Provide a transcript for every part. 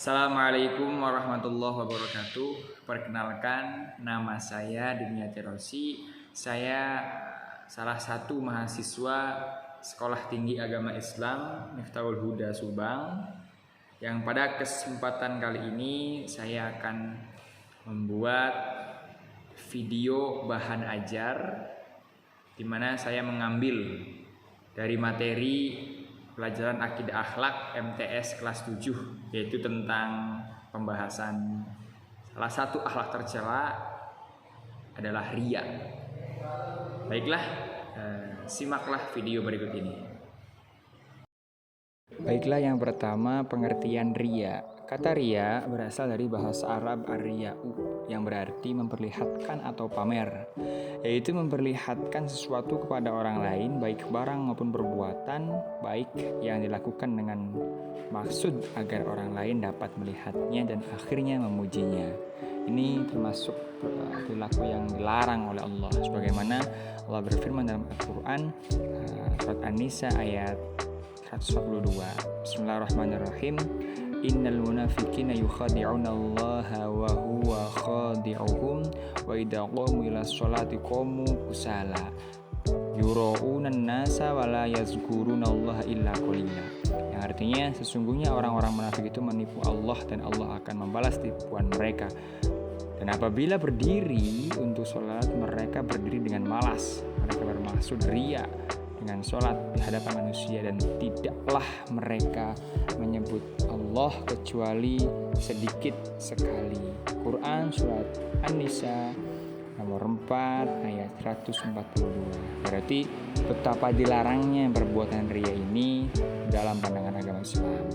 Assalamualaikum warahmatullahi wabarakatuh. Perkenalkan, nama saya Dimyati Rosi. Saya salah satu mahasiswa Sekolah Tinggi Agama Islam Miftahul Huda Subang, yang pada kesempatan kali ini saya akan membuat video bahan ajar di mana saya mengambil dari materi pelajaran Akidah Akhlak MTS kelas 7, yaitu tentang pembahasan salah satu akhlak tercela adalah riya. Baiklah, simaklah video berikut ini. Baiklah, yang pertama pengertian riya. Kata riya berasal dari bahasa Arab ar-riya'u, yang berarti memperlihatkan atau pamer, yaitu memperlihatkan sesuatu kepada orang lain, baik barang maupun perbuatan, baik yang dilakukan dengan maksud agar orang lain dapat melihatnya dan akhirnya memujinya. Ini termasuk perilaku yang dilarang oleh Allah, sebagaimana Allah berfirman dalam Al-Quran surat An-Nisa ayat 142. Bismillahirrahmanirrahim. Innal munafiqina yukhadi'una Allaha wa huwa khadi'uhum wa idza qamu ila sholati qamu kusala yura'una an-nasa wa la yazkuruna Allaha illa qalila. Yang artinya sesungguhnya orang-orang munafik itu menipu Allah dan Allah akan membalas tipuan mereka. Dan apabila berdiri untuk sholat, mereka berdiri dengan malas. Mereka bermaksud riya dengan sholat di hadapan manusia, dan tidaklah mereka menyebut Allah kecuali sedikit sekali. Quran surat An-Nisa nomor 4 ayat 142. Berarti betapa dilarangnya perbuatan riya ini dalam pandangan agama Islam.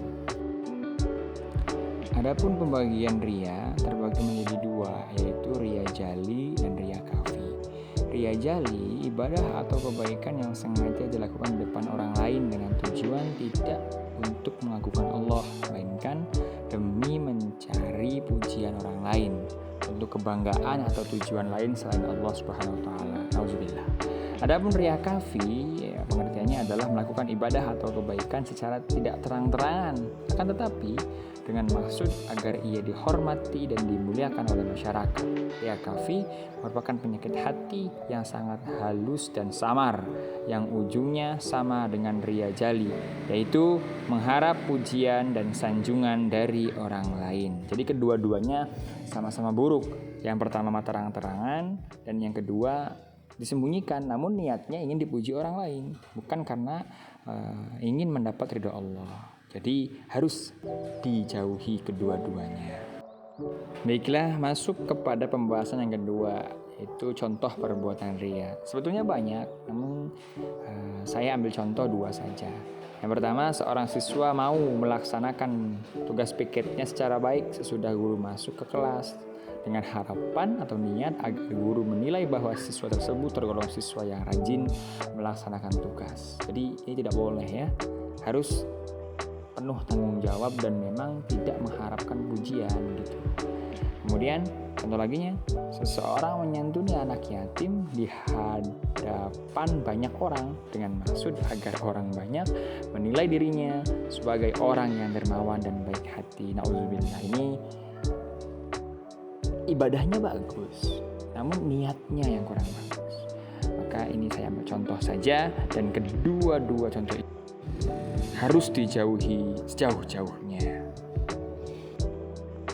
Adapun pembagian riya terbagi menjadi dua, yaitu riya jali dan riya khafi. Riya jali, ibadah atau kebaikan yang sengaja dilakukan di depan orang lain dengan tujuan tidak untuk mengagungkan Allah, melainkan demi mencari pujian orang lain, untuk kebanggaan atau tujuan lain selain Allah Subhanahu wa taala. Nauzubillah. Adapun riya khafi, pengertiannya adalah melakukan ibadah atau kebaikan secara tidak terang-terangan, akan tetapi dengan maksud agar ia dihormati dan dimuliakan oleh masyarakat. Riya khafi merupakan penyakit hati yang sangat halus dan samar, yang ujungnya sama dengan riya jali, yaitu mengharap pujian dan sanjungan dari orang lain. Jadi kedua-duanya sama-sama buruk. Yang pertama terang-terangan, dan yang kedua disembunyikan, namun niatnya ingin dipuji orang lain, bukan karena ingin mendapat ridha Allah. Jadi harus dijauhi kedua-duanya. Baiklah, masuk kepada pembahasan yang kedua, yaitu contoh perbuatan riya. Sebetulnya banyak, namun saya ambil contoh dua saja. Yang pertama, seorang siswa mau melaksanakan tugas piketnya secara baik sesudah guru masuk ke kelas, dengan harapan atau niat agar guru menilai bahwa siswa tersebut tergolong siswa yang rajin melaksanakan tugas. Jadi ini tidak boleh ya, harus penuh tanggung jawab dan memang tidak mengharapkan pujian gitu. Kemudian contoh laginya, seseorang menyantuni anak yatim di hadapan banyak orang dengan maksud agar orang banyak menilai dirinya sebagai orang yang dermawan dan baik hati. Nauzubillah. Ini ibadahnya bagus, namun niatnya yang kurang bagus. Maka ini saya ambil contoh saja, dan kedua-dua contoh ini harus dijauhi sejauh-jauhnya.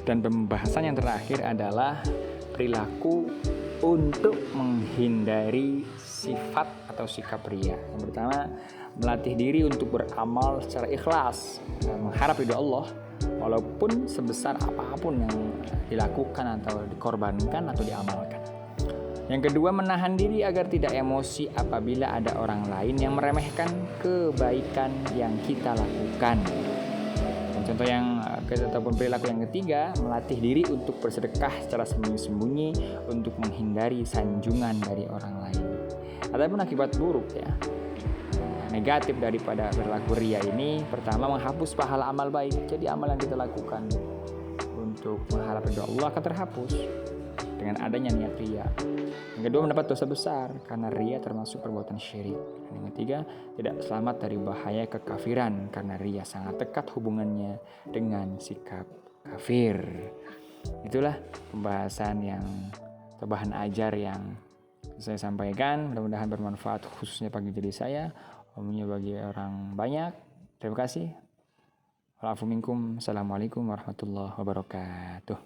Dan pembahasan yang terakhir adalah perilaku untuk menghindari sifat atau sikap riya. Yang pertama, melatih diri untuk beramal secara ikhlas, mengharap ridha Allah walaupun sebesar apapun yang dilakukan atau dikorbankan atau diamalkan. Yang kedua, menahan diri agar tidak emosi apabila ada orang lain yang meremehkan kebaikan yang kita lakukan. Dan contoh yang ataupun perilaku yang ketiga, melatih diri untuk bersedekah secara sembunyi-sembunyi untuk menghindari sanjungan dari orang lain. Adapun akibat buruk negatif daripada perilaku riya ini, pertama, menghapus pahala amal baik. Jadi amal yang kita lakukan untuk mengharap ridha Allah akan terhapus dengan adanya niat riya. Yang kedua, mendapat dosa besar karena riya termasuk perbuatan syirik. Dan yang ketiga, tidak selamat dari bahaya kekafiran karena riya sangat dekat hubungannya dengan sikap kafir. Itulah pembahasan atau bahan ajar yang saya sampaikan. Mudah-mudahan bermanfaat khususnya bagi diri saya, umumnya bagi orang banyak. Terima kasih. Assalamualaikum warahmatullahi wabarakatuh.